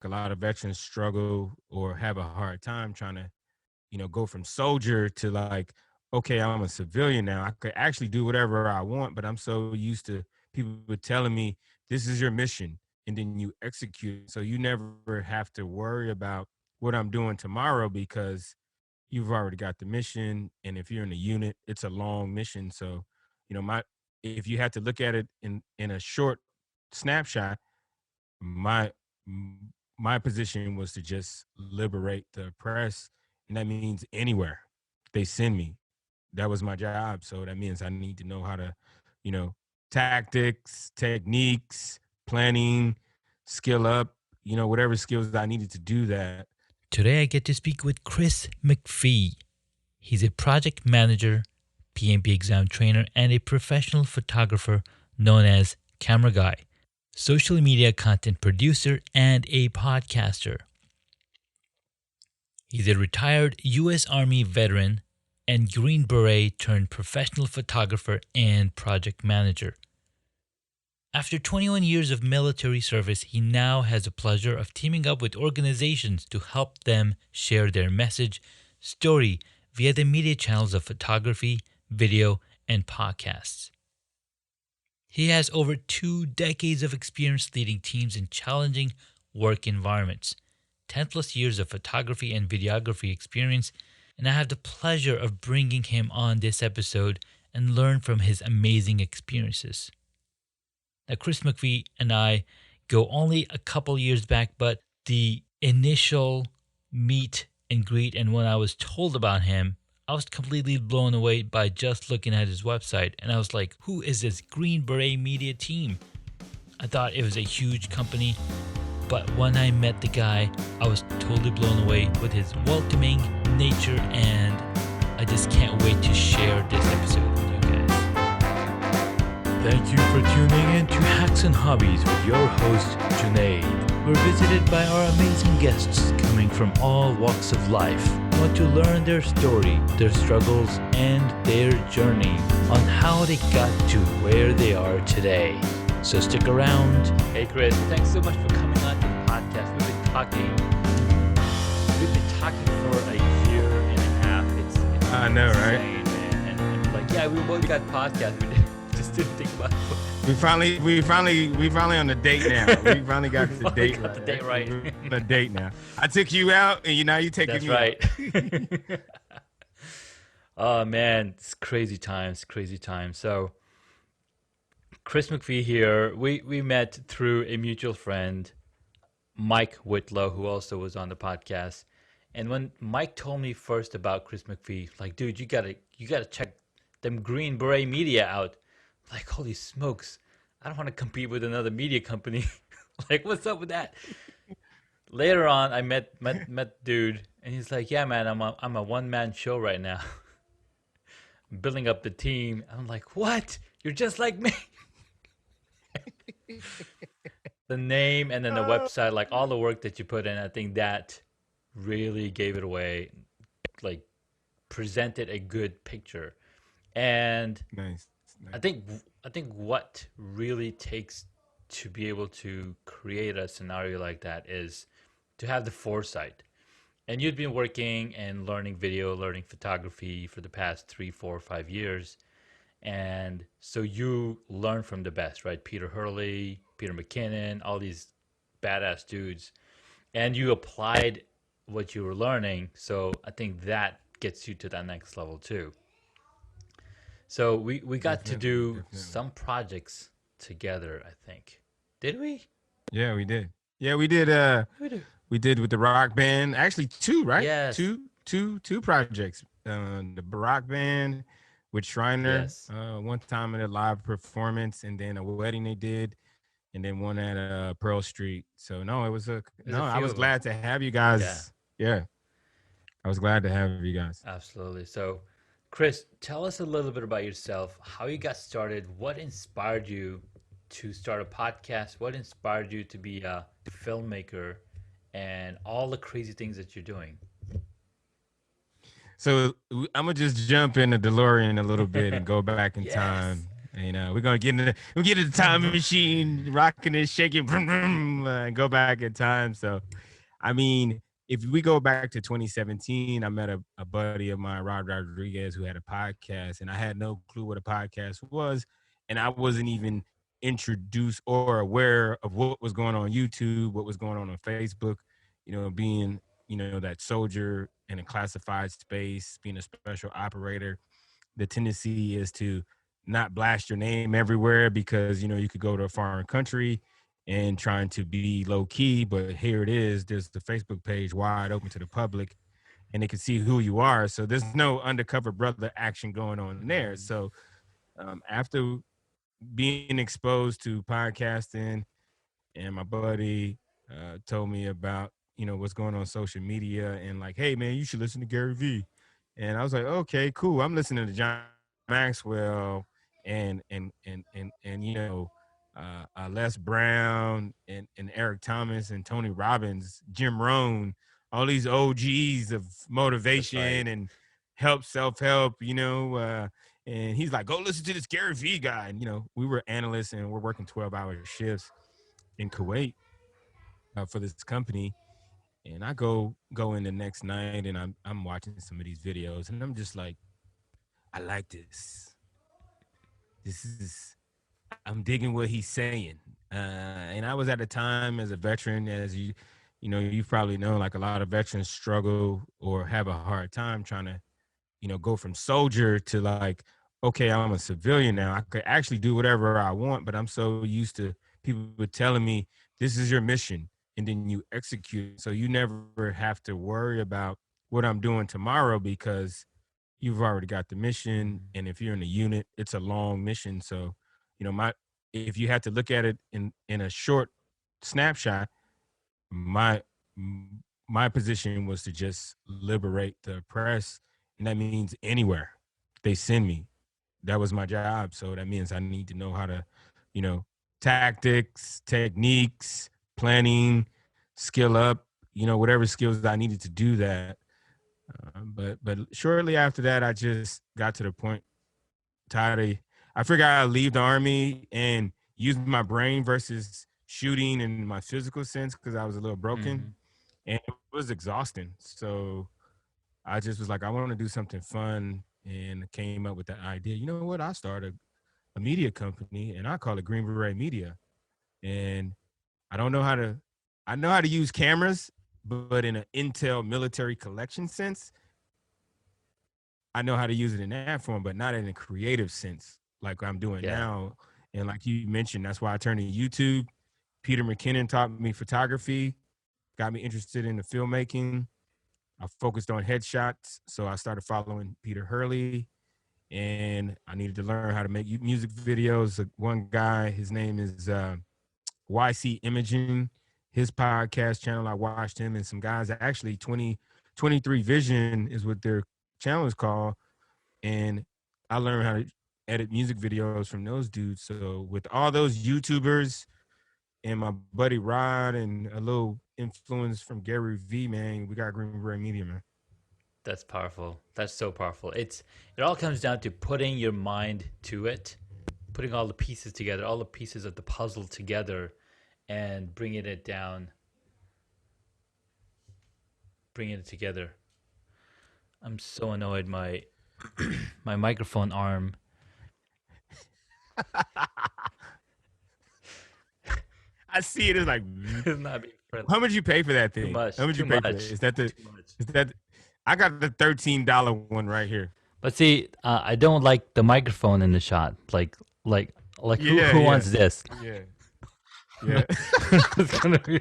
a lot of veterans struggle or have a hard time trying to, go from soldier to like, okay, I'm a civilian now. I could actually do whatever I want, but I'm so used to people telling me this is your mission, and then you execute. So you never have to worry about what I'm doing tomorrow because you've already got the mission. And if you're in a unit, it's a long mission. So, my if you had to look at it in a short snapshot, my my position was to just liberate the oppressed, and that means anywhere they send me. That was my job. So that means I need to know how to, you know, tactics, techniques, planning, skill up, whatever skills I needed to do that. Today I get to speak with Chris McPhee. He's a project manager, PMP exam trainer, and a professional photographer known as Camera Guy, social media content producer, and a podcaster. He's a retired U.S. Army veteran and Green Beret turned professional photographer and project manager. After 21 years of military service, he now has the pleasure of teaming up with organizations to help them share their message, story via the media channels of photography, video, and podcasts. He has over 2 decades of experience leading teams in challenging work environments, 10 plus years of photography and videography experience, and I have the pleasure of bringing him on this episode and learn from his amazing experiences. Now, Chris McPhee and I go only a couple years back, but the initial meet and greet and when I was told about him, I was completely blown away by just looking at his website. And I was like, who is this Green Beret Media team? I thought it was a huge company, but when I met the guy, I was totally blown away with his welcoming nature, and I just can't wait to share this episode with you guys. Thank you for tuning in to Hacks and Hobbies with your host, Junaid. We're visited by our amazing guests coming from all walks of life. We want to learn their story, their struggles, and their journey on how they got to where they are today. So stick around. Hey Chris, thanks so much for coming on to the podcast. We've been talking for a year and a half. It's I know, insane, right? Man. And like, yeah, we both got podcasts. We just didn't think about it. We finally on the date now. We finally got the date. Got the date right. We're on the date now. I took you out, and now you taking me out. That's right. Oh man, it's crazy times. So Chris McPhee here. We met through a mutual friend, Mike Whitlow, who also was on the podcast. And when Mike told me first about Chris McPhee, like, dude, you gotta check them Green Beret Media out. Like, holy smokes, I don't want to compete with another media company. Like, what's up with that? Later on, I met dude, and he's like, yeah, man, I'm a one-man show right now. Building up the team. I'm like, what? You're just like me. The name and then the website, like all the work that you put in, I think that really gave it away, like presented a good picture. And Nice. I think what really takes to be able to create a scenario like that is to have the foresight. And you'd been working and learning video, learning photography for the past 3, 4, 5 years. And so you learn from the best, right? Peter Hurley, Peter McKinnon, all these badass dudes. And you applied what you were learning. So I think that gets you to that next level too. So we got to do some projects together, I think. Did we? Yeah, we did. Yeah, we did. We did with the rock band. Actually, 2, right? Yes. Two projects. The rock band with Shriner. Yes. One time at a live performance, and then a wedding they did, and then one at Pearl Street. So no, it was a no. I was glad to have you guys. Yeah, I was glad to have you guys. Absolutely. So, Chris, tell us a little bit about yourself, how you got started, what inspired you to start a podcast, what inspired you to be a filmmaker, and all the crazy things that you're doing. So I'm gonna just jump in the DeLorean a little bit and go back in time. we're gonna get in the time machine, rocking and shaking, vroom, vroom, and go back in time. So, I mean, if we go back to 2017, I met a buddy of mine, Rod Rodriguez, who had a podcast, and I had no clue what a podcast was, and I wasn't even introduced or aware of what was going on YouTube, what was going on Facebook. Being that soldier in a classified space, being a special operator, the tendency is to not blast your name everywhere because you could go to a foreign country and trying to be low key, but here it is, there's the Facebook page wide open to the public and they can see who you are, so there's no undercover brother action going on there. So after being exposed to podcasting, and my buddy told me about what's going on social media, and like, hey man, you should listen to Gary Vee. And I was like, okay, cool, I'm listening to John Maxwell and Les Brown and Eric Thomas and Tony Robbins, Jim Rohn, all these OGs of That's right. motivation and self-help, and he's like, go listen to this Gary Vee guy. And we were analysts and we're working 12-hour shifts in Kuwait for this company. And I go in the next night and I'm watching some of these videos and I'm just like, I like this. This is I'm digging what he's saying. And I was at a time as a veteran, as you probably know, like a lot of veterans struggle or have a hard time trying to, go from soldier to like, okay, I'm a civilian now. I could actually do whatever I want, but I'm so used to people telling me this is your mission, and then you execute. So you never have to worry about what I'm doing tomorrow because you've already got the mission. And if you're in a unit, it's a long mission. So, my if you had to look at it in a short snapshot, my my position was to just liberate the oppressed, and that means anywhere they send me. That was my job. So that means I need to know how to, you know, tactics, techniques, planning, skill up, whatever skills I needed to do that. But shortly after that, I just got to the point tired of. I figured I'd leave the army and use my brain versus shooting in my physical sense because I was a little broken and it was exhausting. So I just was like, I want to do something fun and came up with that idea. You know what? I started a media company and I call it Green Beret Media. And I don't know how to, I know how to use cameras, but in an intel military collection sense, I know how to use it in that form, but not in a creative sense like I'm doing now. And like you mentioned, that's why I turned to YouTube. Peter McKinnon taught me photography, got me interested in the filmmaking. I focused on headshots, so I started following Peter Hurley, and I needed to learn how to make music videos. One guy, his name is YC Imaging. His podcast channel, I watched him and some guys. Actually, 23 Vision is what their channel is called, and I learned how to edit music videos from those dudes. So with all those YouTubers and my buddy Rod and a little influence from Gary Vee, man, we got Green Beret Media, man. That's powerful. That's so powerful. It all comes down to putting your mind to it, putting all the pieces together, all the pieces of the puzzle together, and bringing it down, bringing it together. I'm so annoyed. My my microphone arm. I see it as like, is not being friendly. how much you pay for that thing? Too much. How much Too you pay much. for that? Is that the? Too much. Is that? I got the $13 one right here. But see, I don't like the microphone in the shot. Like Yeah, who wants this? Yeah, yeah. It's gonna be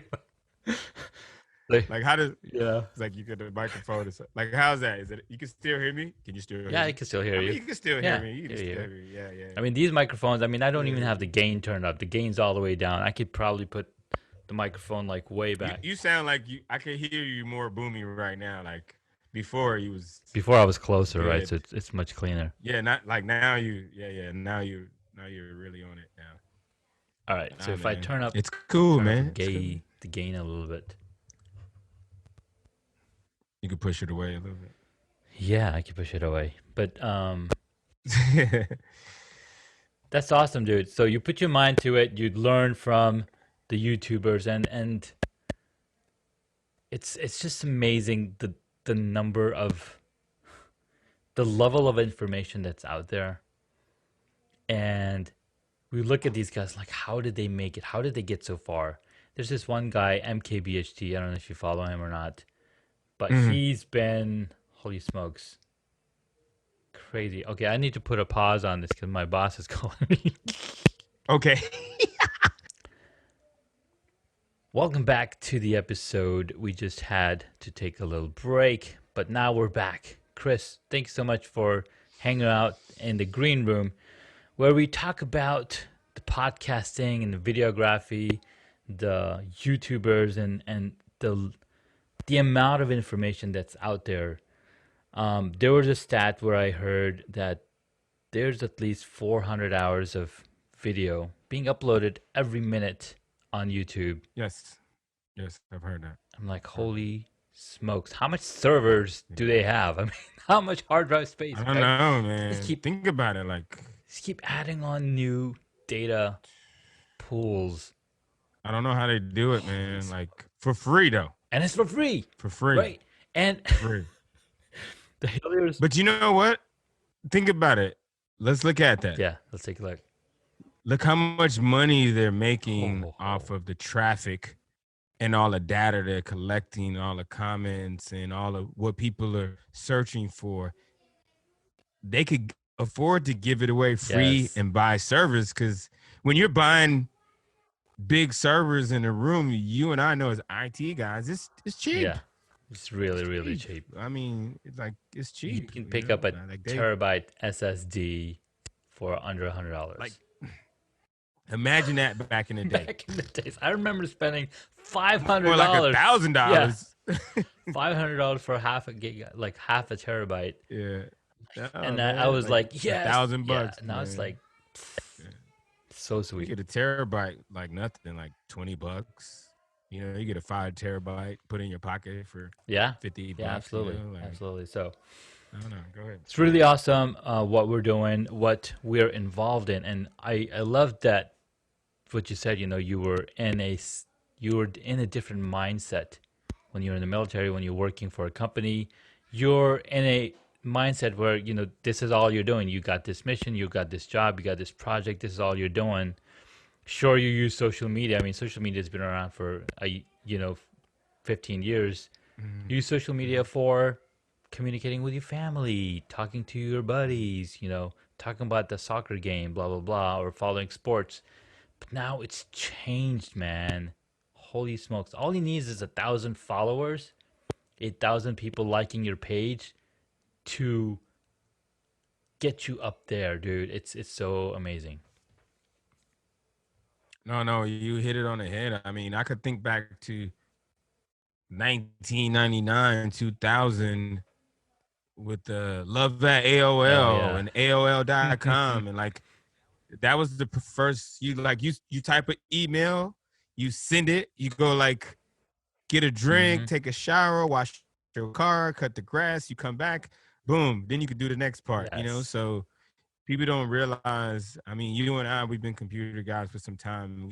Like how does? yeah. It's like you get the microphone. Like how's that? Is it? You can still hear me? Can you still hear Yeah, me? I can still hear I mean, you. you can still Yeah, hear me. You can hear you. still hear me. Yeah, yeah. I mean, these microphones. I mean, I don't even Yeah. have the gain turned up. The gain's all the way down. I could probably put the microphone like way back. You sound like you. I can hear you more boomy right now. Like before, you was. Before I was closer, right? Good. So it's much cleaner. Yeah, not like now. Yeah. Now you're really on it now. All right. So if I man. turn up, It's cool, turn up man. the gain a little bit. You can push it away a little bit. Yeah, I can push it away. But That's awesome, dude. So you put your mind to it. You'd learn from the YouTubers, and it's just amazing the number of the level of information that's out there. And we look at these guys like, how did they make it? How did they get so far? There's this one guy, MKBHD. I don't know if you follow him or not, but Mhm. he's been, holy smokes, crazy. Okay, I need to put a pause on this because my boss is calling me. Okay. Welcome back to the episode. We just had to take a little break, but now we're back. Chris, thanks so much for hanging out in the green room where we talk about the podcasting and the videography, the YouTubers, and the amount of information that's out there. There was a stat where I heard that there's at least 400 hours of video being uploaded every minute on YouTube. Yes. Yes, I've heard that. I'm like, Heard that. holy smokes, how much servers do they have? I mean, how much hard drive space, I don't right? know, Just man. keep Think about it. Like, just keep adding on new data pools. I don't know how they do it, Holy man. smokes. Like for free though. And it's for free, For free. right? And Free. the Hilliers. But you know what? Think about it. Let's look at that. Yeah, let's take a look. Look how much money they're making Oh. off of the traffic and all the data they're collecting, all the comments and all of what people are searching for. They could afford to give it away free Yes. and buy servers, because when you're buying big servers in a room, you and I know as IT guys, it's cheap. Yeah, it's really, really cheap. I mean, it's cheap. You can pick up a Like terabyte SSD for under $100. Like, imagine that back in the day. Back in the days, I remember spending $500, Or like $1,000. $500 for half a gig, like half a terabyte. Yeah. And I was like, yes, $1,000 yeah. bucks. Now it's like so You sweet. get a terabyte like nothing, like $20. You know, you get a 5 terabyte, put in your pocket for Yeah, $50. yeah, absolutely, You know, like, absolutely. So I don't know. Go ahead. it's really awesome what we're doing, what we're involved in, and I love that what you said. You know, you were in a different mindset when you're in the military, when you're working for a company. You're in a mindset where, you know, this is all you're doing. You got this mission, you got this job, you got this project. This is all you're doing. Sure, you use social media. I mean, social media has been around for 15 years. Mhm. Use social media for communicating with your family, talking to your buddies, you know, talking about the soccer game, blah blah blah, or following sports. But now it's changed, man. Holy smokes! All he needs is 1,000 followers, 8,000 people liking your page to get you up there, dude. It's so amazing. No, you hit it on the head. I mean, I could think back to 1999, 2000 with the Love at AOL Oh yeah. and AOL.com. And like, that was the first, you type an email, you send it, you go like get a drink, Mhm. take a shower, wash your car, cut the grass, you come back, boom, then you could do the next part, you know? Yes. So people don't realize, I mean, you and I, we've been computer guys for some time.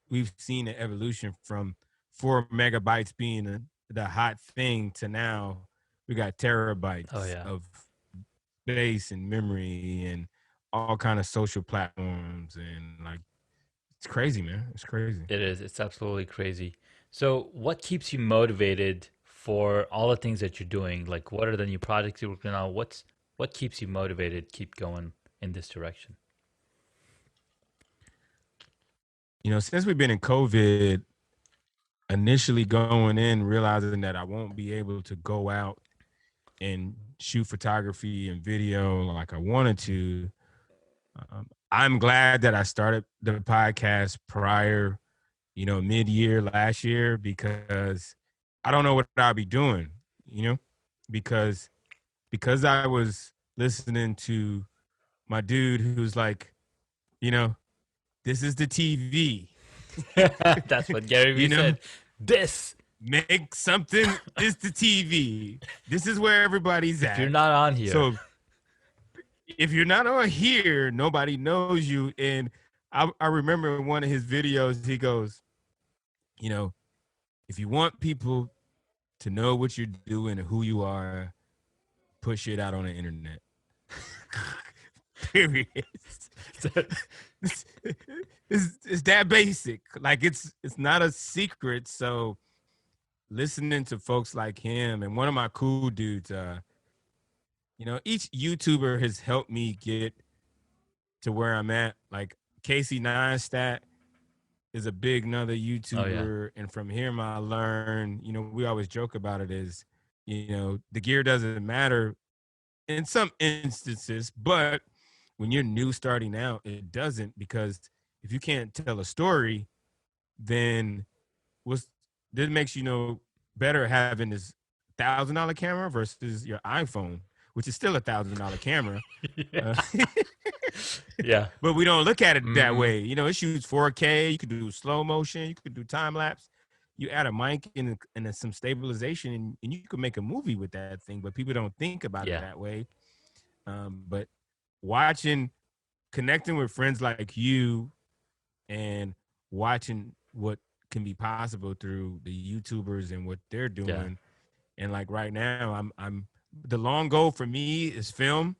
We've seen the evolution from 4 megabytes being the hot thing to now we got terabytes Oh yeah. of space and memory and all kind of social platforms, and like, it's crazy, man. It's crazy. It is. It's absolutely crazy. So, what keeps you motivated for all the things that you're doing? Like, what are the new projects you're working on? What keeps you motivated? Keep going in this direction. You know, since we've been in COVID, initially going in realizing that I won't be able to go out and shoot photography and video like I wanted to, I'm glad that I started the podcast prior, mid-year last year, because I don't know what I'll be doing, because I was listening to my dude who's like, this is the TV. That's what Gary Vee said. This. Make something. This the TV. This is where everybody's at. If you're not on here. So if you're not on here, nobody knows you. And I remember in one of his videos, he goes, you know, if you want people to know what you're doing and who you are, push it out on the internet. Period. it's, it's that basic. Like it's not a secret. So listening to folks like him and one of my cool dudes, each YouTuber has helped me get to where I'm at. Like Casey Neistat is a big another Oh yeah. YouTuber, and from him I learned. We always joke about it is, the gear doesn't matter in some instances, but when you're new starting out, it doesn't, because if you can't tell a story, then what's this makes better having this $1,000 camera versus your iPhone, which is still $1,000 camera. Yeah. Uh, Yeah. but we don't look at it that Mhm. way. It shoots 4K. You could do slow motion. You could do time lapse. You add a mic and some stabilization, and you could make a movie with that thing. But people don't think about it Yeah. that way. But watching, connecting with friends like you, and watching what can be possible through the YouTubers and what they're Yeah. doing. And like right now, I'm the long goal for me is film.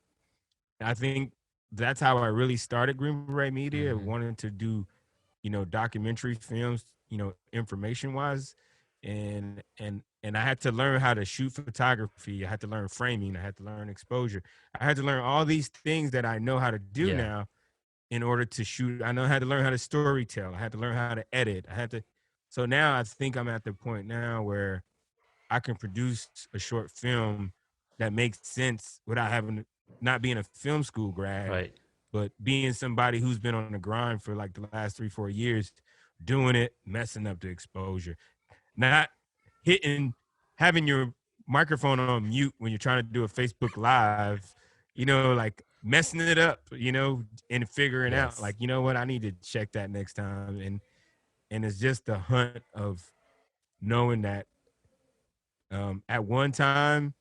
I think that's how I really started Green Beret Media, Mhm. wanting to do, documentary films, information wise. And I had to learn how to shoot photography. I had to learn framing. I had to learn exposure. I had to learn all these things that I know how to do Yeah. now in order to shoot. I know how to learn how to story tell. I had to learn how to edit. So now I think I'm at the point now where I can produce a short film that makes sense without not being a film school grad, Right. but being somebody who's been on the grind for like the last 3-4 years, doing it, messing up the exposure, not hitting, having your microphone on mute when you're trying to do a Facebook Live, like messing it up, and figuring out Yes. like, you know what, I need to check that next time. And it's just the hunt of knowing that at one time,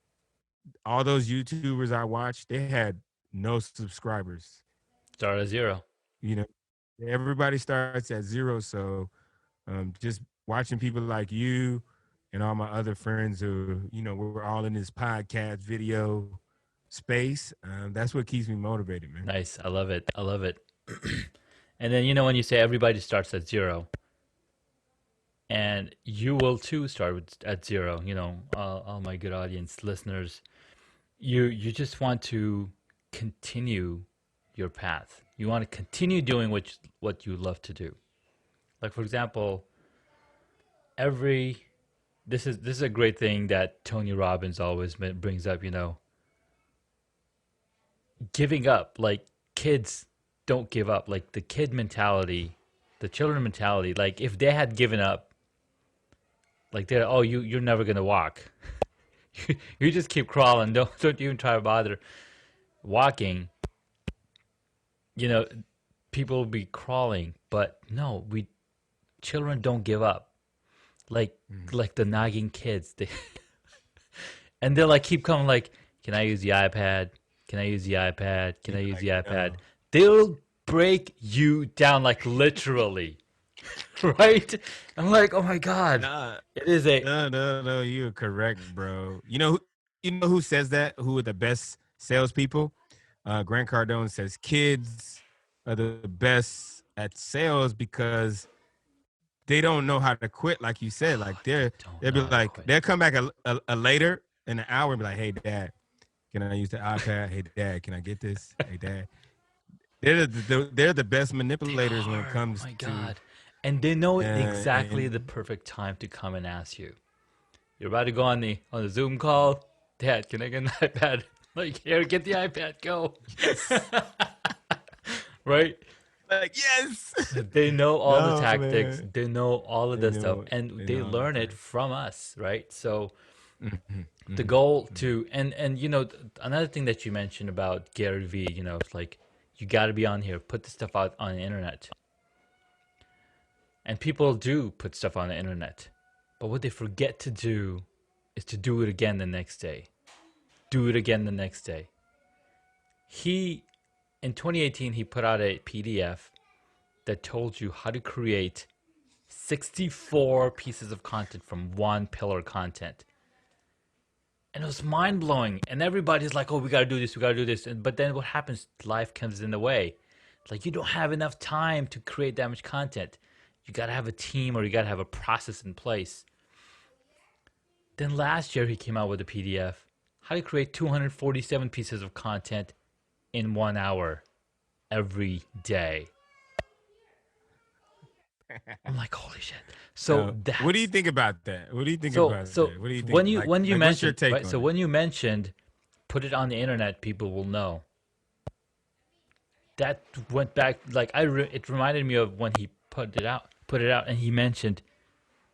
all those YouTubers I watched, they had no subscribers. Start at zero. You know, everybody starts at zero. So just watching people like you and all my other friends who, we're all in this podcast video space. That's what keeps me motivated, man. Nice. I love it. I love it. And then when you say everybody starts at zero, and you will too start at zero. All my good audience listeners, you just want to continue your path. You want to continue doing what you love to do. Like for example, every this is a great thing that Tony Robbins always brings up. Giving up. Like kids don't give up. Like the kid mentality, the children mentality. Like if they had given up, like they're you're never gonna walk. You just keep crawling. Don't even try to bother walking. You know, people will be crawling, but no, we children don't give up. Like Mhm. like the nagging kids, and they'll like keep coming. Like, can I use the iPad? Can I use the iPad? Can You're I use like, the iPad? no, They'll break you down, like literally, right? I'm like, oh my god, nah, it is a no, you're correct, bro. You know who says that? Who are the best salespeople? Grant Cardone says kids are the best at sales because they don't know how to quit, like you said. Like they don't they'll know be how to like, quit. they'll come back a later in an hour and be like, "Hey, Dad, can I use the iPad? Hey, Dad, can I get this? Hey, Dad." They're the best They manipulators when it are. Oh comes my to god. And they know exactly the and perfect time to come and ask you. You're about to go on the Zoom call. Dad, can I get an iPad? Like, here, get the iPad, go. yes, Right? like yes. They know all the No, tactics. man, They know all of they this stuff, know and they they know the learn it price. from us, right? So Mhm, the mhm, goal mhm. to and another thing that you mentioned about Gary Vee, it's like you got to be on here, put the stuff out on the internet. And people do put stuff on the internet. But what they forget to do is to do it again the next day. Do it again the next day. He in 2018 he put out a PDF that told you how to create 64 pieces of content from one pillar content. And it was mind blowing. And everybody's like, "Oh, we gotta do this. We gotta do this." But then what happens? Life comes in the way. Like you don't have enough time to create that much content. You gotta have a team or you gotta have a process in place. Then last year he came out with a PDF: how to create 247 pieces of content in 1 hour every day. I'm like, holy shit. So What do you that's think about that? What do you think so about so that? What do you think? when you What's your mentioned, take right? on So it? when you mentioned put it on the internet, people will know. That went back like it reminded me of when he put it out, and he mentioned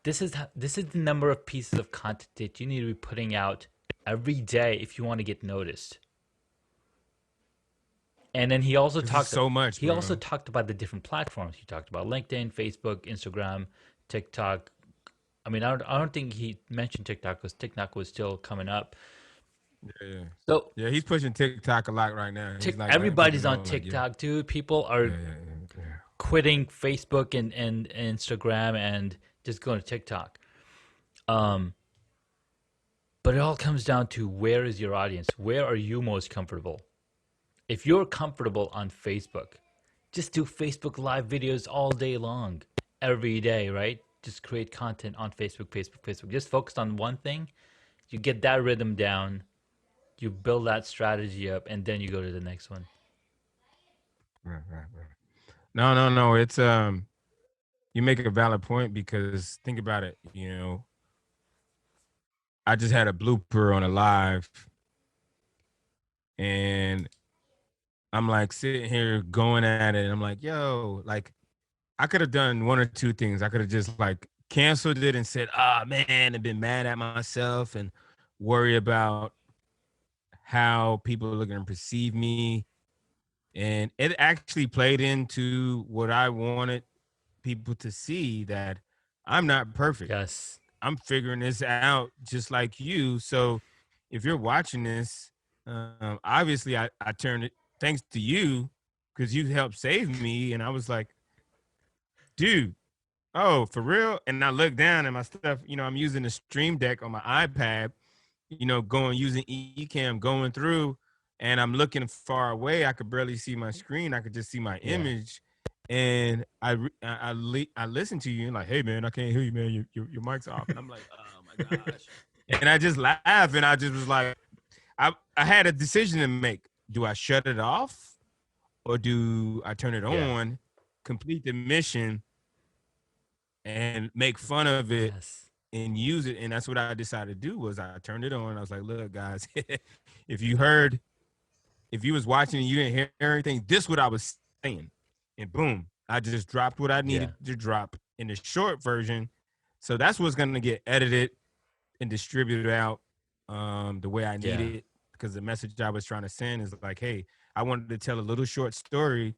this is the number of pieces of content that you need to be putting out every day if you want to get noticed. And then Because it's so much, he also bro. talked about the different platforms. He talked about LinkedIn, Facebook, Instagram, TikTok. I mean, I don't think he mentioned TikTok because TikTok was still coming up. Yeah, So yeah. He's pushing TikTok a lot right now. He's like letting people everybody's know, on like, yeah, TikTok, dude. People are yeah, yeah, yeah. Yeah. quitting Facebook and Instagram and just going to TikTok. Um, but it all comes down to where is your audience? Where are you most comfortable? If you're comfortable on Facebook, just do Facebook live videos all day long, every day, right? Just create content on Facebook, Facebook, Facebook. Just focus on one thing. You get that rhythm down, you build that strategy up, and then you go to the next one. Right, right, right. No, no, no. It's you make a valid point because think about it. I just had a blooper on a live, and I'm like sitting here going at it, and I'm like, yo, like I could have done one or two things. I could have just like canceled it and said, "Ah, man," and been mad at myself and worry about how people are going to perceive me. And it actually played into what I wanted people to see, that I'm not perfect. Yes. I'm figuring this out just like you. So if you're watching this, obviously I turned it thanks to you because you helped save me. And I was like, dude, oh, for real? And I look down at my stuff, I'm using the stream deck on my iPad, going using Ecamm going through, and I'm looking far away. I could barely see my screen. I could just see my Yeah. image. And I listened to you and like, hey man, I can't hear you, man. Your mic's off. And I'm like, oh my gosh. And I just laughed and I just was like, I had a decision to make. Do I shut it off or do I turn it Yeah. on, complete the mission, and make fun of it Yes. and use it? And that's what I decided to do. Was I turned it on. I was like, look, guys, if if you was watching and you didn't hear anything, this is what I was saying. And boom, I just dropped what I Yeah. needed to drop in the short version. So that's what's going to get edited and distributed out the way I need Yeah. it, because the message I was trying to send is like, hey, I wanted to tell a little short story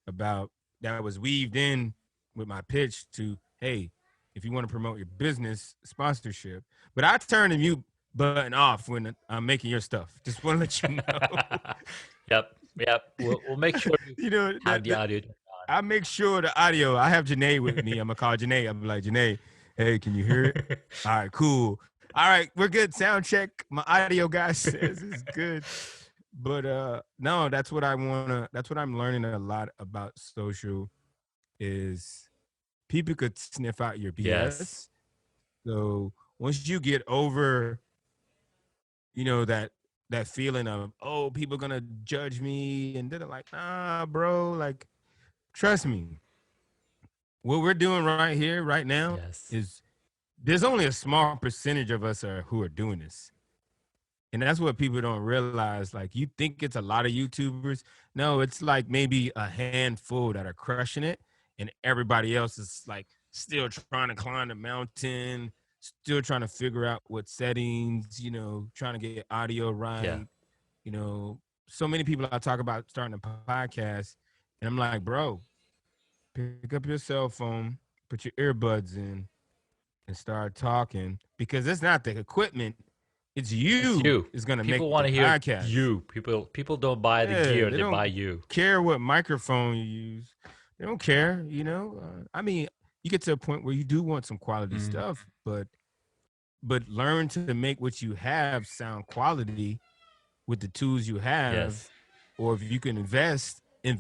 about that was weaved in with my pitch to, hey, if you want to promote your business sponsorship. But I turn the mute button off when I'm making your stuff. Just want to let you know. Yep. Yep. We'll make sure you you know have that, the that audio turned I make sure the audio. I have Janae with me. I'm gonna call Janae. I'm like, Janae, hey, can you hear it? on. All right, cool. All right, we're good. Sound check. My audio guy says it's good. But no, that's what I'm learning a lot about social is people could sniff out your Yes. BS. So once you get over, that feeling of, oh, people gonna judge me, and they're like, nah, bro, like trust me, what we're doing right here, right now, Yes. is there's only a small percentage of us who are doing this. And that's what people don't realize. Like, you think it's a lot of YouTubers. No, it's like maybe a handful that are crushing it. And everybody else is like still trying to climb the mountain, still trying to figure out what settings, trying to get audio Yeah. right. You know, so many people I talk about starting a podcast. And I'm like, bro, pick up your cell phone, put your earbuds in, and start talking, because it's not the equipment, It's It's you you. is gonna People make the want to hear podcast. you. People don't buy the Yeah, gear; they they buy don't you. care what microphone you use. They don't care, you know. I mean, you get to a point where you do want some quality Mm. stuff, but learn to make what you have sound quality with the tools you have, Yes, or if you can invest in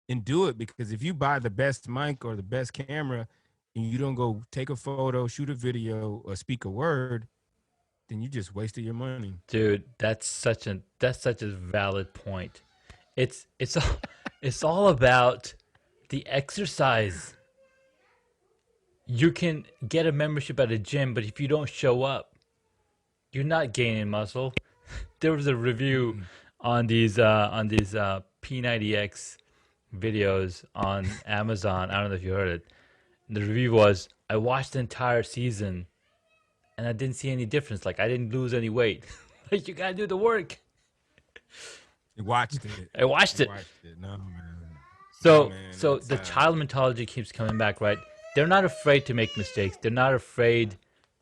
and do it. Because if you buy the best mic or the best camera and you don't go take a photo, shoot a video, or speak a word, then you just wasted your money. dude, that's such a valid point. It's all it's all about the exercise. You can get a membership at a gym, but if you don't show up, you're not gaining muscle. There was a review Mm-mm. on these P90X videos on Amazon. I don't know if you heard it. The review was, I watched the entire season and I didn't see any difference. Like I didn't lose any weight. Like you gotta do the work. You watched it. I watched You it. watched it. No, man. No, So man. so It's the child mentality keeps coming back, right? They're not afraid to make mistakes. They're not afraid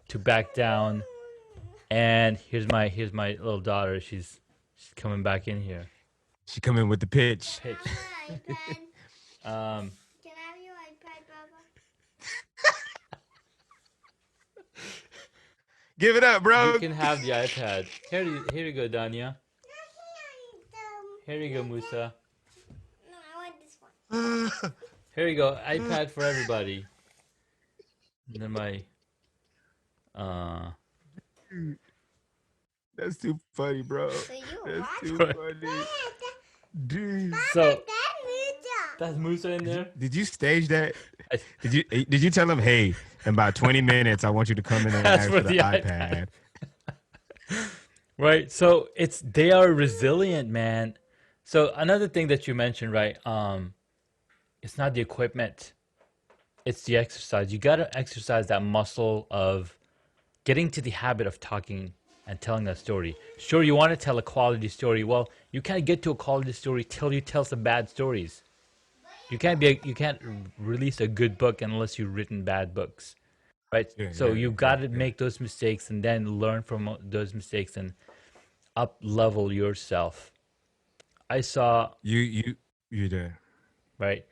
to back down. And here's my little daughter. She's coming back in here. she come in with the pitch. Pitch. Um, Can I have your iPad, Baba? Give it up, bro. you can have the iPad. Here you go, Danya. Here you go, Musa. No, I want this one. Here you go, iPad for everybody. And then my That's too funny, bro. So you That's watch? too Bro. funny. Dude. so That that's Musa in there. Did you stage that? I- Did you tell him, hey, in about 20 minutes, I want you to come in and Ask ask for for the the iPad. Right. So they are resilient, man. So another thing that you mentioned, right? It's not the equipment. It's the exercise. You got to exercise that muscle of getting to the habit of talking and telling a story. Sure, you want to tell a quality story. Well, you can't get to a quality story till you tell some bad stories. You can't release a good book unless you've written bad books, right? Yeah, So yeah, you yeah, got to yeah. make those mistakes and then learn from those mistakes and up level yourself. I saw You there. right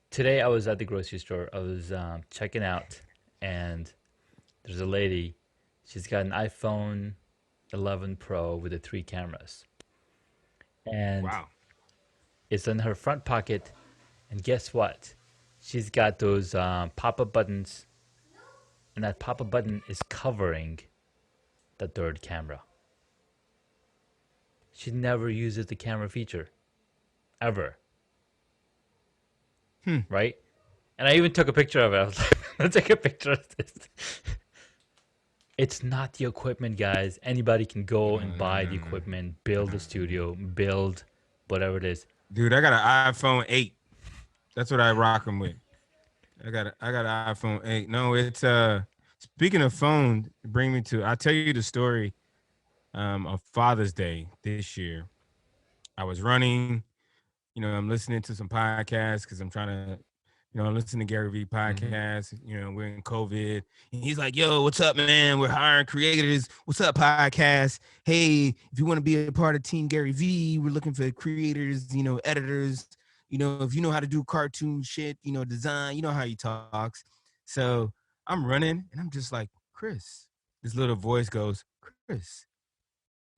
today. I was at the grocery store. I was checking out, and there's a lady. She's got an iPhone 11 Pro with the 3 cameras, and Wow. it's in her front pocket. And guess what? She's got those pop-up buttons, and that pop-up button is covering the third camera. She never uses the camera feature, ever. Right? And I even took a picture of it. I was like, let's take a picture of this. It's not the equipment, guys. Anybody can go and buy the equipment, build a studio, build whatever it is. Dude, I got an iPhone 8. That's what I rock them with. I got an iPhone 8. No, it's speaking of phone, bring me to I'll tell you the story of Father's Day this year. I was running, I'm listening to some podcasts because I'm trying to, I'm listening to Gary Vee podcast. We're in COVID. And he's like, yo, what's up, man? We're hiring creators. What's up, podcast? Hey, if you want to be a part of Team Gary Vee, we're looking for creators, editors. If you know how to do cartoon shit, design, you know how he talks. So I'm running and I'm just like, Chris, this little voice goes, Chris,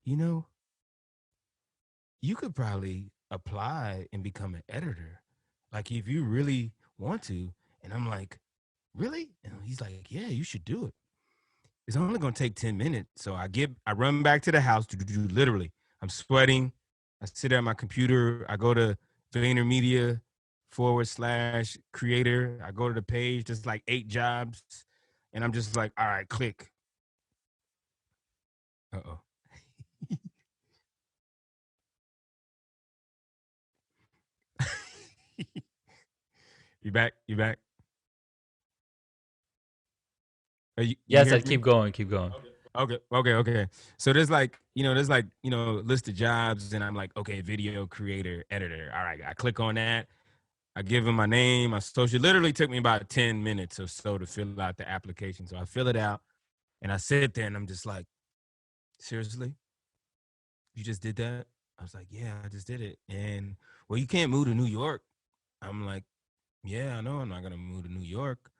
you could probably apply and become an editor. Like if you really want to. And I'm like, really? And he's like, yeah, you should do it. It's only gonna take 10 minutes. So I run back to the house to do literally. I'm sweating. I sit at my computer. I go to VaynerMedia/creator. I go to the page, there's like 8 jobs. And I'm just like, all right, click. Uh-oh. You back? You back? You Yes, hear I me? keep going, keep going. Okay. So there's list of jobs, and I'm like, okay, video creator, editor. All right, I click on that. I give him my name, my social. Literally took me about 10 minutes or so to fill out the application. So I fill it out, And I sit there and I'm just like, seriously? You just did that? I was like, yeah, I just did it. And well, you can't move to New York. I'm like, yeah, I know I'm not going to move to New York,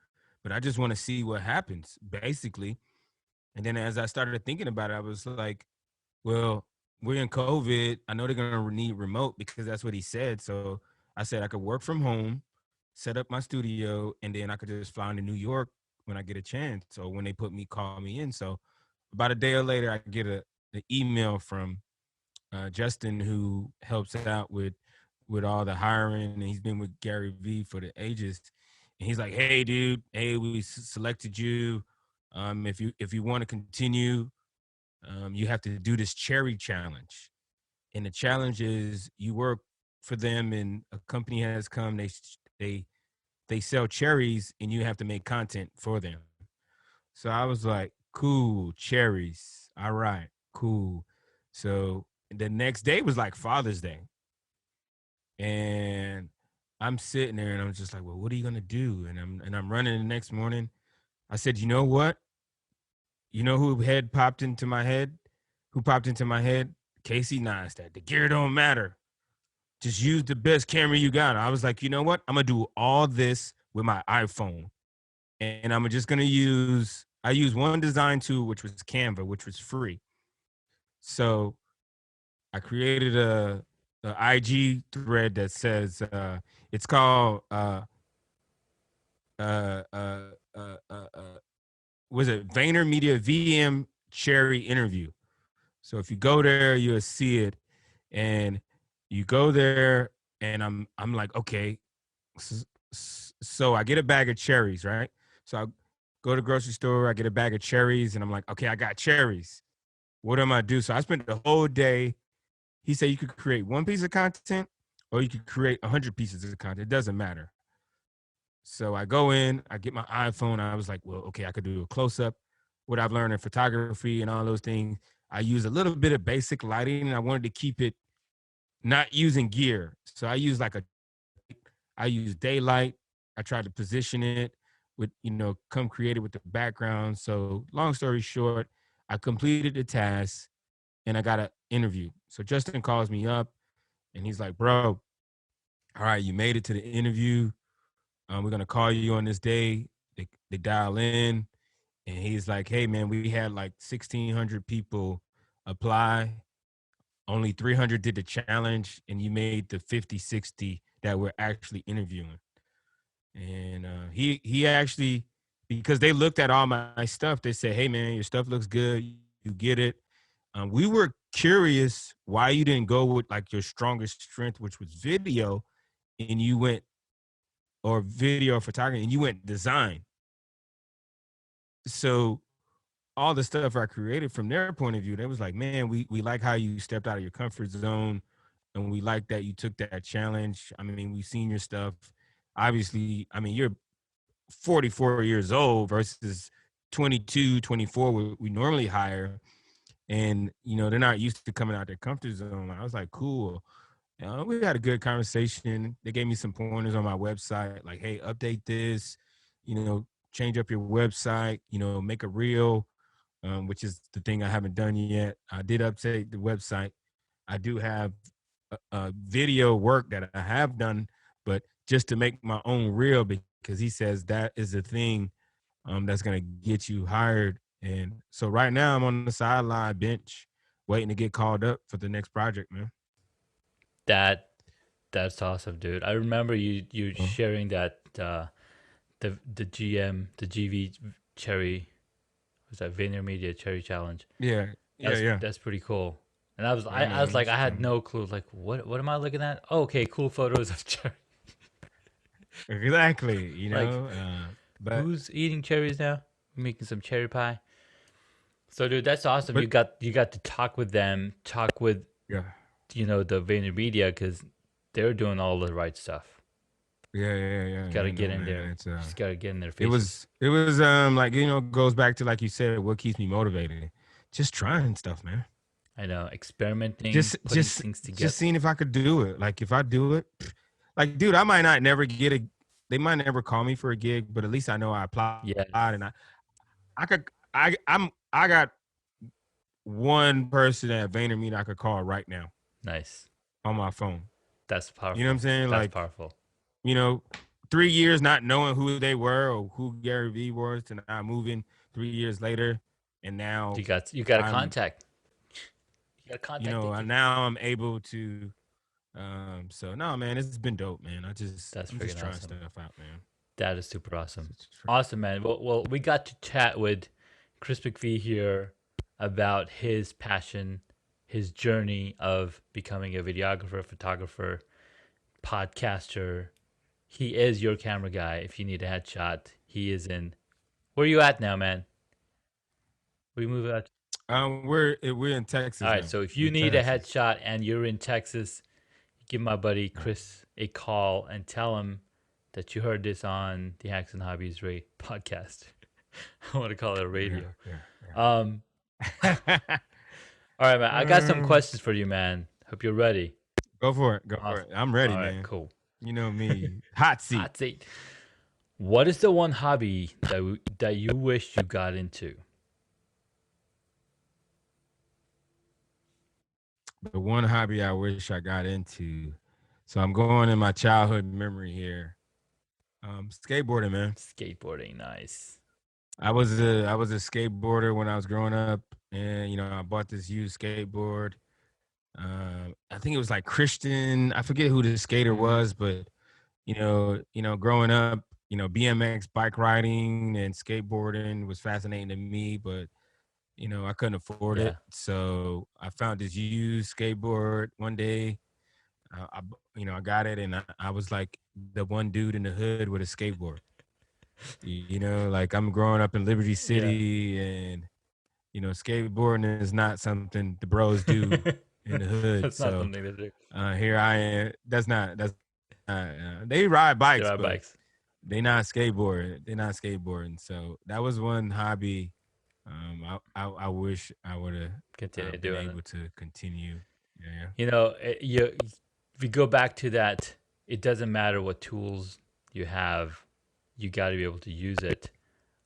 but I just want to see what happens, basically. And then as I started thinking about it, I was like, well, we're in COVID. I know they're going to need remote because that's what he said. So I said I could work from home, set up my studio, and then I could just fly into New York when I get a chance. So when they call me in. So about a day or later, I get an email from Justin, who helps out with all the hiring, and he's been with Gary Vee for the ages. And he's like, "Hey, dude, hey, we selected you. If you want to continue, you have to do this cherry challenge. And the challenge is you work for them, and a company has come. They they sell cherries, and you have to make content for them." So I was like, "Cool, cherries. All right, cool." So the next day was like Father's Day, and I'm sitting there, and I'm just like, "Well, what are you gonna do?" And I'm running the next morning. I said, "You know what? You know who popped into my head? Who popped into my head? Casey Neistat. The gear don't matter. Just use the best camera you got." I was like, "You know what? I'm gonna do all this with my iPhone, and I'm just gonna use. I use one design tool, which was Canva, which was free. So I created a IG thread that says it's called uh, uh, uh, uh, uh, was it VaynerMedia VM Cherry Interview. So if you go there, you'll see it, and you go there, and I'm like, okay, so I get a bag of cherries, right? So I go to the grocery store, I get a bag of cherries, and I'm like, okay, I got cherries. What am I do? So I spent the whole day. He said you could create one piece of content, or you could create 100 pieces of content. It doesn't matter. So I go in, I get my iPhone. I was like, well, okay, I could do a close up. What I've learned in photography and all those things. I use a little bit of basic lighting, and I wanted to keep it not using gear. So I use daylight. I tried to position it with, come creative with the background. So long story short, I completed the task and I got an interview. So Justin calls me up and he's like, bro, all right, you made it to the interview. We're going to call you on this day. They dial in and he's like, hey, man, we had like 1,600 people apply. Only 300 did the challenge, and you made the 50, 60 that we're actually interviewing. And he actually, because they looked at all my stuff, they said, hey, man, your stuff looks good. You get it. We were curious why you didn't go with like your strongest strength, which was video, and you went, or video photography, and you went design. So all the stuff I created from their point of view, they was like, man, we like how you stepped out of your comfort zone, and we like that you took that challenge. I mean, we've seen your stuff. Obviously, I mean, you're 44 years old versus 22, 24, we normally hire. And, they're not used to coming out their comfort zone. I was like, cool. We had a good conversation. They gave me some pointers on my website, like, hey, update this, change up your website, make a reel, which is the thing I haven't done yet. I did update the website. I do have a video work that I have done, but just to make my own reel, because he says that is the thing that's going to get you hired. And so right now I'm on the sideline bench waiting to get called up for the next project, man. That's awesome, dude. I remember you sharing that the GV cherry, was that VaynerMedia cherry challenge. Yeah. That's pretty cool. And I was like, I had no clue. Like, what am I looking at? Oh, okay, cool photos of cherry. Exactly. Like, but who's eating cherries now? Making some cherry pie. So, dude, that's awesome. But, You got to talk with them, talk with yeah. the VaynerMedia, because they're doing all the right stuff. Yeah. Got to get in there. It's, just got to get in their faces. It was like, goes back to, like you said, what keeps me motivated. Just trying stuff, man. I know, experimenting, just things together. Just seeing if I could do it. Like, if I do it, like, dude, I might not never they might never call me for a gig, but at least I know I applied. Yeah. And I could, I got one person at VaynerMedia I could call right now Nice. on my phone. That's You know what I'm powerful. saying? That's Like, powerful. 3 years not knowing who they were or who Gary Vee was, to now moving 3 years later, and now You got a I'm contact. You got a contact. now I'm able to. So no, man, it's been dope, man. That's I'm just freaking trying awesome. stuff out, man. That is super awesome. Just Awesome, man. Well, we got to chat with Chris McPhee here about his passion, his journey of becoming a videographer, photographer, podcaster. He is your camera guy. If you need a headshot, he is in. Where are you at now, man? We move out. We're in All Texas right. now. So if We're you in need a Texas. headshot and you're in Texas, give my buddy Yeah. Chris a call and tell him that you heard this on the Hacks and Hobbies podcast. I want to call it a radio. Um, Yeah. all right, man. I got some Um, questions for you, man. Hope you're ready. Go for it. Go for Awesome. it. I'm ready, All right, man. cool. You know me. Hot seat. Hot seat. What is the one hobby that you wish you got into? The one hobby I wish I got into. So I'm going in my childhood memory here. Skateboarding, man. Skateboarding. Nice. I was a skateboarder when I was growing up, and I bought this used skateboard. I think it was like Christian. I forget who the skater was, but growing up, BMX bike riding and skateboarding was fascinating to me, but I couldn't afford Yeah. it. So I found this used skateboard one day. I got it, and I was like the one dude in the hood with a skateboard. Like I'm growing up in Liberty City, and skateboarding is not something the bros do in the hood. That's not So something to do. here I am. That's they ride bikes, There are but bikes. they not skateboarding. They're not skateboarding. So that was one hobby. I wish I would have Continue been doing it. able to continue. Yeah. If you go back to that, it doesn't matter what tools you have, you got to be able to use it.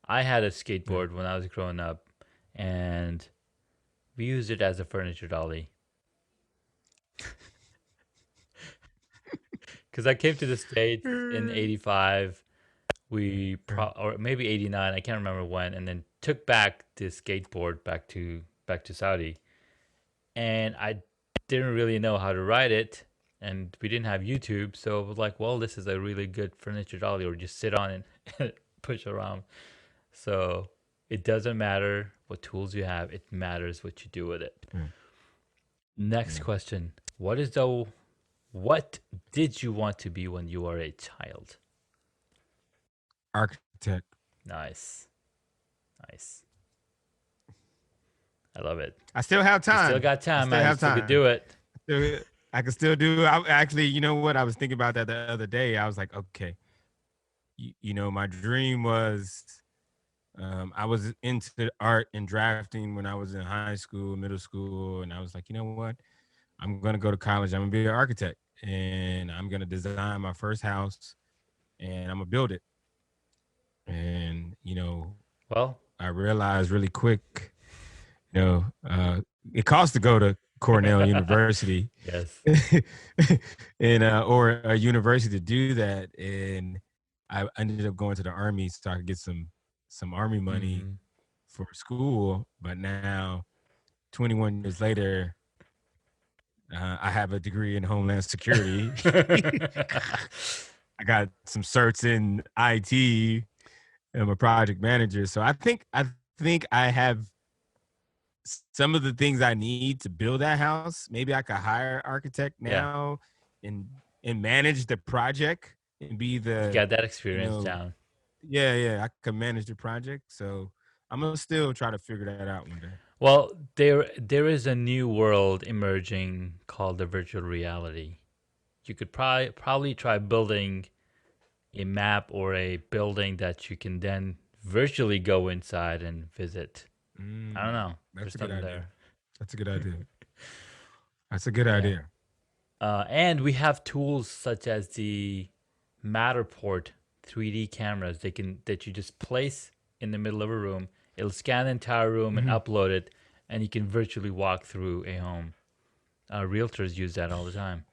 I had a skateboard when I was growing up, and we used it as a furniture dolly. Because I came to the States in '85, or maybe '89, I can't remember when, and then took back this skateboard back to Saudi, and I didn't really know how to ride it, and we didn't have YouTube, so I was like, well, this is a really good furniture dolly, or just sit on it and push around. So it doesn't matter what tools you have; it matters what you do with it. Next question: what did you want to be when you were a child? Architect. Nice. I love it. I still have You time. still got time, I still man. You have still time. could do it. I can still do. I actually, you know what? I was thinking about that the other day. I was like, okay, my dream was, I was into art and drafting when I was in high school, middle school, and I was like, you know what? I'm gonna go to college. I'm gonna be an architect, and I'm gonna design my first house, and I'm gonna build it. And Well, I realized really quick, it costs to go to Cornell University. yes. And or a university to do that, and I ended up going to the Army so I could get some Army money Mhm. for school. But now, 21 years later, I have a degree in Homeland Security. I got some certs in IT. I'm a project manager, so I think I have some of the things I need to build that house. Maybe I could hire an architect Yeah. now and manage the project and be You the got that experience down. yeah, I could manage the project. So I'm gonna still try to figure that out one day. Well, there is a new world emerging called the virtual reality. You could probably try building a map or a building that you can then virtually go inside and visit. I don't know. That's There's a good something idea. there. That's a good idea. That's a good Yeah. idea. And we have tools such as the Matterport 3D cameras that you just place in the middle of a room, It'll scan the entire room and Mhm. upload it, and you can virtually walk through a home. Realtors use that all the time.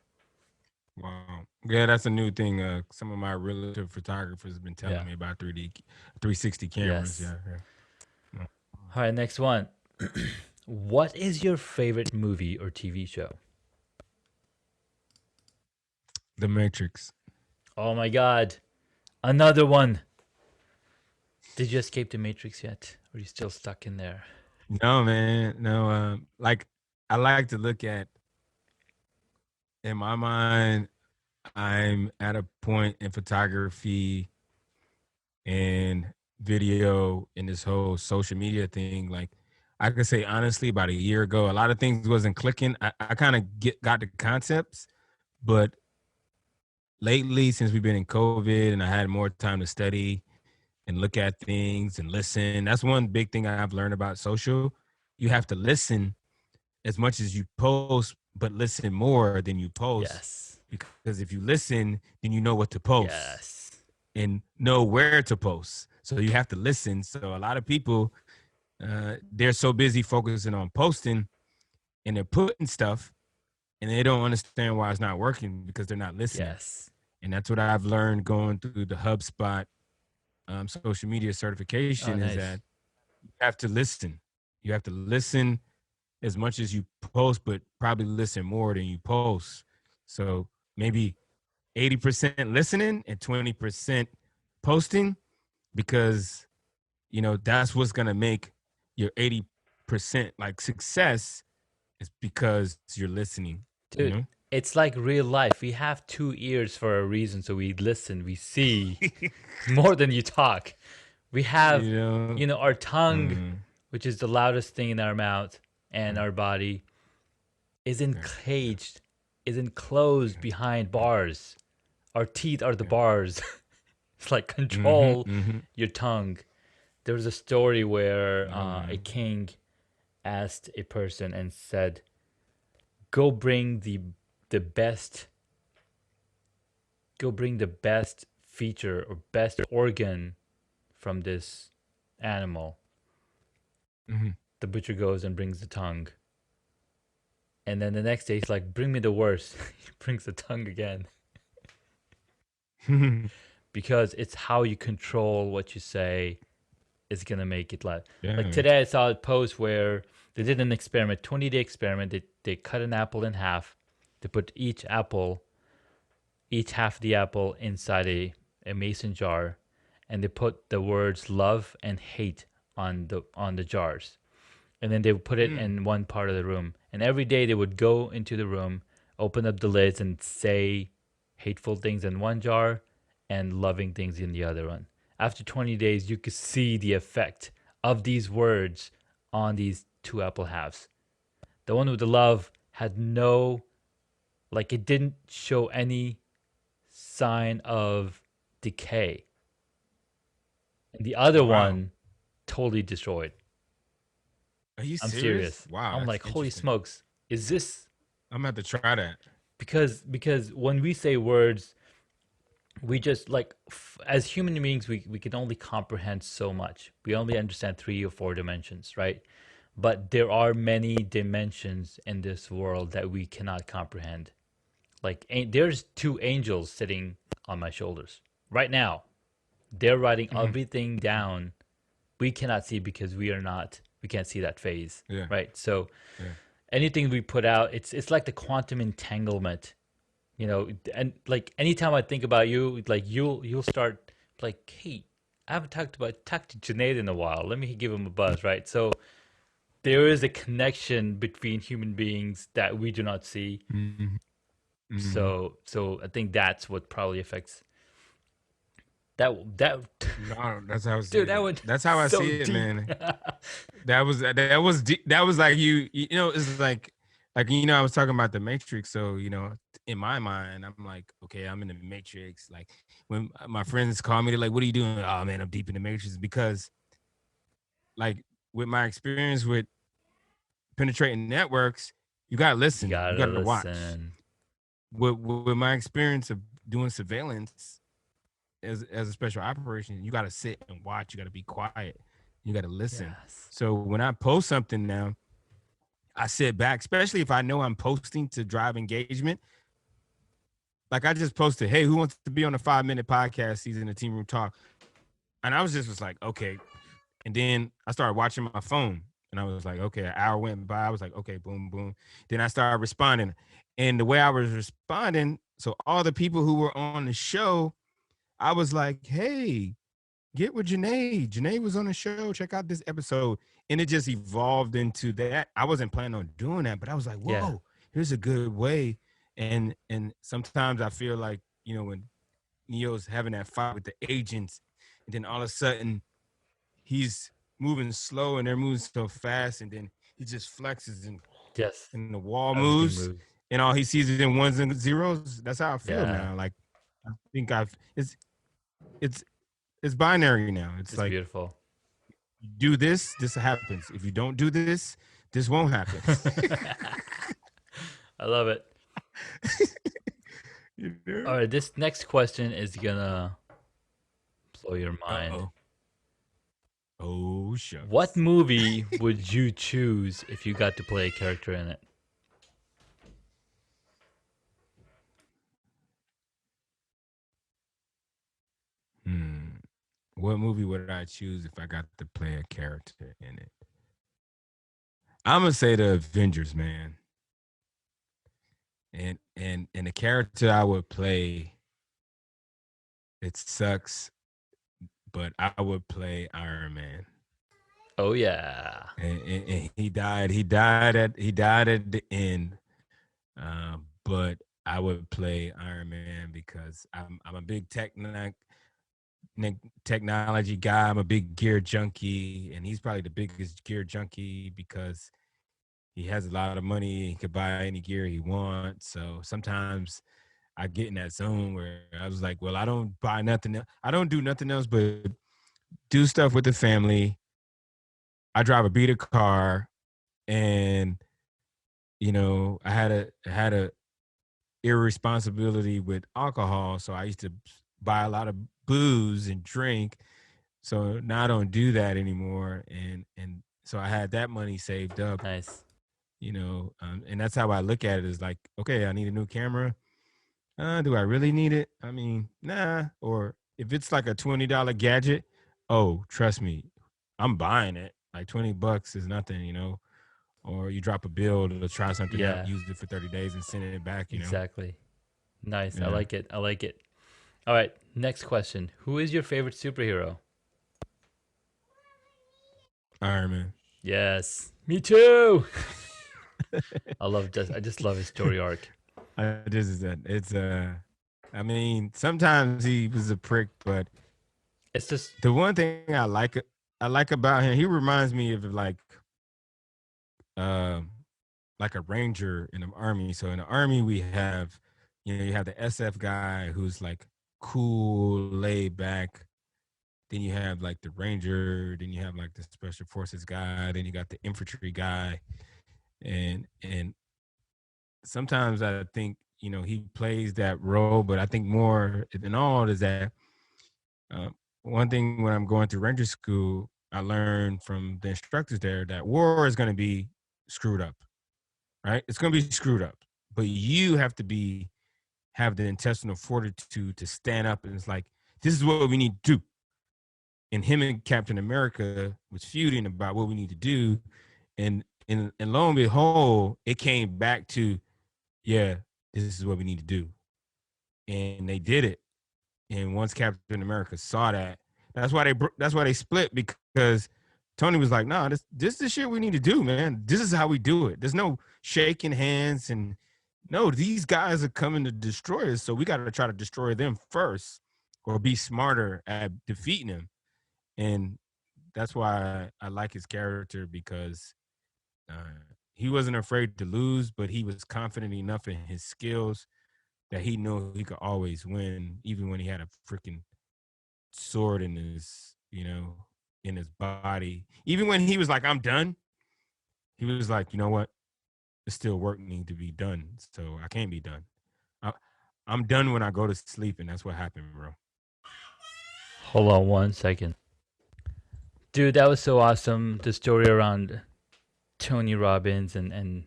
Wow. Yeah, that's a new thing. Some of my relative photographers have been Yeah. telling me about 360 cameras. Yes. Yeah. All right, next one. What is your favorite movie or TV show? The Matrix. Oh my God, another one. Did you escape the Matrix yet? Or are you still stuck in there? No, man. No, like I like to look at in my mind, I'm at a point in photography and video in this whole social media thing. Like I could say honestly, about a year ago, a lot of things wasn't clicking. I kind of got the concepts, but lately, since we've been in COVID and I had more time to study and look at things and listen, that's one big thing I've learned about social. You have to listen as much as you post, but listen more than you post. Yes. Because if you listen, then you know what to post Yes. and know where to post. So you have to listen. So a lot of people, they're so busy focusing on posting and they're putting stuff and they don't understand why it's not working because they're not listening. Yes. And that's what I've learned going through the HubSpot social media Oh, certification is nice. that you have to listen. You have to listen as much as you post, but probably listen more than you post. So maybe 80% listening and 20% posting because, that's what's going to make your 80% like success is because you're listening, you Dude, know? it's like real life. We have two ears for a reason, so we listen, we see more than you talk. We have, you know? our tongue, Mm, which is the loudest thing in our mouth and mm, our body, is yeah, yeah, encaged, is enclosed yeah, behind yeah, bars. Our teeth are the yeah. bars. It's like Mm-hmm, control mm-hmm. your tongue. There was a story where Oh, a man. king asked a person and said, "Go bring the best, go bring the best feature or best organ from this animal." Mm-hmm. The butcher goes and brings the tongue. And then the next day he's like, "Bring me the worst." He brings the tongue again because it's how you control what you say is gonna make it Yeah, like man. today I saw a post where they did an experiment, 20-day experiment. They cut an apple in half. They put each half of the apple inside a mason jar, and they put the words love and hate on the jars. And then they would put it Mm. in one part of the room. And every day they would go into the room, open up the lids, and say hateful things in one jar and loving things in the other one. After 20 days, you could see the effect of these words on these two apple halves. The one with the love had no, like, it didn't show any sign of decay. And the other Wow. one totally destroyed. Are you I'm serious? serious. Wow, I'm that's like, holy interesting. smokes. Is this I'm gonna have to try that. because when we say words, we just like as human beings we can only comprehend so much. We only understand 3 or 4 dimensions, right? But there are many dimensions in this world that we cannot comprehend. Like there's two angels sitting on my shoulders right now. They're writing Mhm. everything down. We cannot see because we can't see that phase, Yeah, right? So yeah. anything we put out, it's like the quantum entanglement, and like anytime I think about you, like you'll start like, hey, I haven't talked to Junaid in a while, let me give him a buzz, right? So there is a connection between human beings that we do not see. Mm-hmm. Mm-hmm. So I think that's what probably affects that. No, that's how I see Dude, that it. went That's how I so see it, deep. man. That was deep. That was like it's like I was talking about the Matrix. So in my mind, I'm like, okay, I'm in the Matrix. Like when my friends call me, they're like, "What are you doing?" Oh man, I'm deep in the Matrix because like with my experience with penetrating networks, you gotta You listen, you gotta gotta watch. listen. With my experience of doing surveillance as a special operation, you gotta sit and watch. You gotta be quiet. You got to listen. Yes. So when I post something now, I sit back, especially if I know I'm posting to drive engagement. Like I just posted, hey, who wants to be on a 5-minute podcast season of Team Room Talk? And I was like, okay. And then I started watching my phone and I was like, okay, an hour went by. I was like, okay, boom, boom. Then I started responding. And the way I was responding, so all the people who were on the show, I was like, hey, get with Janae. Janae was on the show. Check out this episode. And it just evolved into that. I wasn't planning on doing that, but I was like, Yeah. whoa, here's a good way. And sometimes I feel like, when Neo's having that fight with the agents, and then all of a sudden he's moving slow and they're moving so fast, and then he just flexes Yes. and the wall Everything moves moves. and all he sees is in ones and zeros. That's how I feel Yeah. now. Like I think it's it's binary now. It's It's like beautiful. you do this happens. If you don't do this won't happen. I love it. You know? All right, this next question is gonna blow your mind. Uh-oh. Oh shucks. What movie would you choose if you got to play a character in it? What movie would I choose if I got to play a character in it? I'm gonna say the Avengers, man. And the character I would play, it sucks, but I would play Iron Man. Oh yeah. And he died. He died at the end. But I would play Iron Man because I'm a big technology guy. I'm a big gear junkie, and he's probably the biggest gear junkie because he has a lot of money. He could buy any gear he wants. So sometimes I get in that zone where I was like, well, I don't buy nothing. I don't do nothing else but do stuff with the family. I drive a beater car, and I had a irresponsibility with alcohol, so I used to buy a lot of booze and drink. So now I don't do that anymore, and so I had that money saved up, Nice. and that's how I look at it. Is like, okay, I need a new camera. Do I really need it? I mean, nah. Or if it's like a $20 gadget, oh, trust me, I'm buying it. Like $20 is nothing. Or you drop a bill to try something out, Yeah. use it for 30 days and send it back. Exactly. Nice. I Yeah. like it. I like it. All right. Next question. Who is your favorite superhero? Iron Man. Yes. Me too. I just love his story arc. I mean, sometimes he was a prick, but It's just the one thing I like about him, he reminds me of um like a ranger in the army. So in the army we have, you have the SF guy who's like cool, laid back. Then you have like the ranger, then you have like the special forces guy, then you got the infantry guy. And sometimes I think, he plays that role, but I think more than all is that uh, one thing when I'm going through ranger school, I learned from the instructors there that war is going to be screwed up, right? It's going to be screwed up, but you have to have the intestinal fortitude to stand up, and it's like, this is what we need to do. And him and Captain America was feuding about what we need to do, and lo and behold, it came back to, yeah, this is what we need to do, and they did it. And once Captain America saw that, that's why they split, because Tony was like, "Nah, this is the shit we need to do, man. This is how we do it. There's no shaking hands, and no, these guys are coming to destroy us, so we got to try to destroy them first, or be smarter at defeating them." And that's why I like his character, because he wasn't afraid to lose, but he was confident enough in his skills that he knew he could always win, even when he had a freaking sword in his body. Even when he was like, "I'm done," he was like, "You know what? There's still work need to be done, so I can't be done. I, I'm done when I go to sleep," and that's what happened, bro. hold on one second. Dude, that was so awesome. The story around Tony Robbins and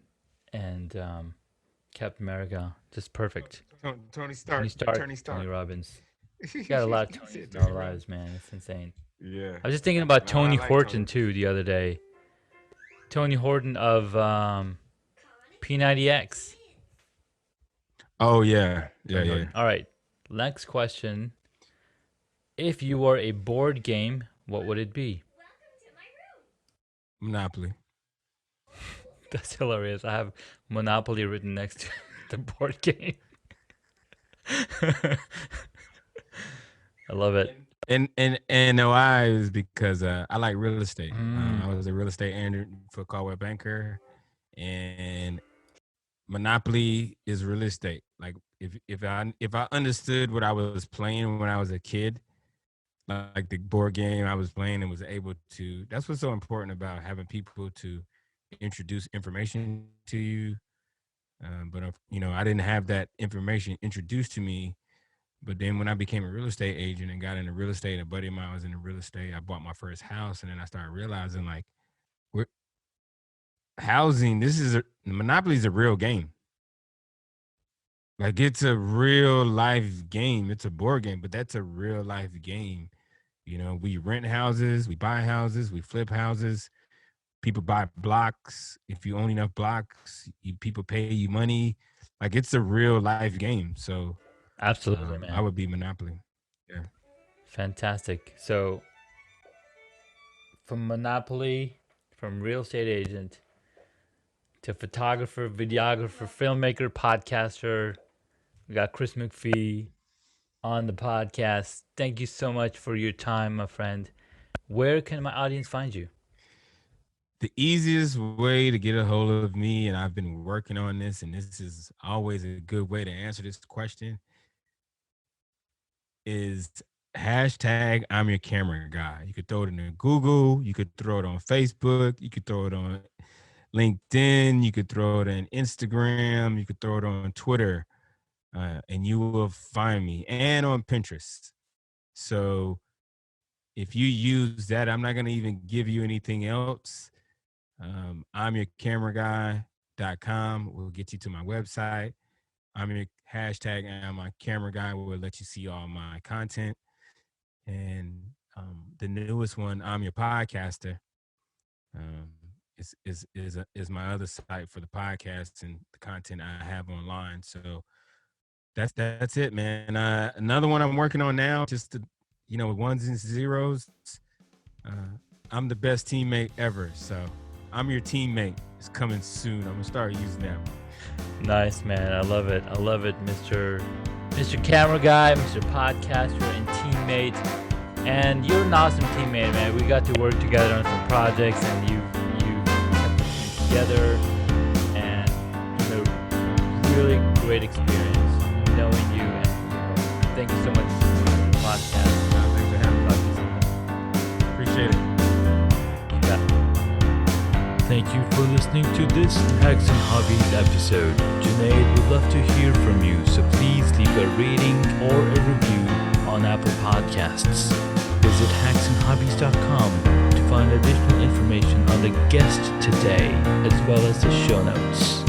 Captain America, just perfect. Tony Stark. Tony Stark, Tony Stark. Tony Robbins. We got a lot of He said Tonys in our Tony Robbins. lives, man. It's insane. Yeah. I was just thinking about No, I Tony like Horton Tony. too the other day. Tony Horton of P90X. Oh yeah. Yeah, Tony yeah. Horton. All right. Next question. If you were a board game, what would it be? Monopoly. That's hilarious. I have Monopoly written next to the board game. I love it. And why is because I like real estate. Mm. I was a real estate agent for Caldwell Banker, and Monopoly is real estate. Like if I understood what I was playing when I was a kid, like the board game I was playing, and was able to. That's what's so important about having people to introduce information to you. But I didn't have that information introduced to me. But then when I became a real estate agent and got into real estate, a buddy of mine was in real estate. I bought my first house, and then I started realizing like, we're housing. Monopoly is a real game. Like it's a real life game. It's a board game, but that's a real life game. We rent houses, we buy houses, we flip houses. People buy blocks. If you own enough blocks, people pay you money. Like it's a real life game. So Absolutely, man. I would be Monopoly. Yeah. Fantastic. So, from Monopoly, from real estate agent to photographer, videographer, filmmaker, podcaster, we got Chris McPhee on the podcast. Thank you so much for your time, my friend. Where can my audience find you? The easiest way to get a hold of me, and I've been working on this, and this is always a good way to answer this question, is hashtag I'm your camera guy. You could throw it in Google, you could throw it on Facebook, you could throw it on LinkedIn, you could throw it on Instagram, you could throw it on Twitter, and you will find me, and on Pinterest. So if you use that, I'm not going to even give you anything else. I'm your camera guy.com will get you to my website. I'm your hashtag I'm my camera guy will let you see all my content. And the newest one, I'm your podcaster, is my other site for the podcast and the content I have online. So that's it, man. Another one I'm working on now, just to, ones and zeros. I'm the best teammate ever. So I'm your teammate. It's coming soon. I'm gonna start using that one. Nice, man. I love it. Mr. Camera Guy, Mr. Podcaster, and teammate. And you're an awesome teammate, man. We got to work together on some projects, and you kept the team together, and a really great experience knowing you. And thank you so much for the podcast. Thanks for having me. Appreciate it. Thank you for listening to this Hacks and Hobbies episode. Junaid would love to hear from you, so please leave a rating or a review on Apple Podcasts. Visit hacksandhobbies.com to find additional information on the guest today, as well as the show notes.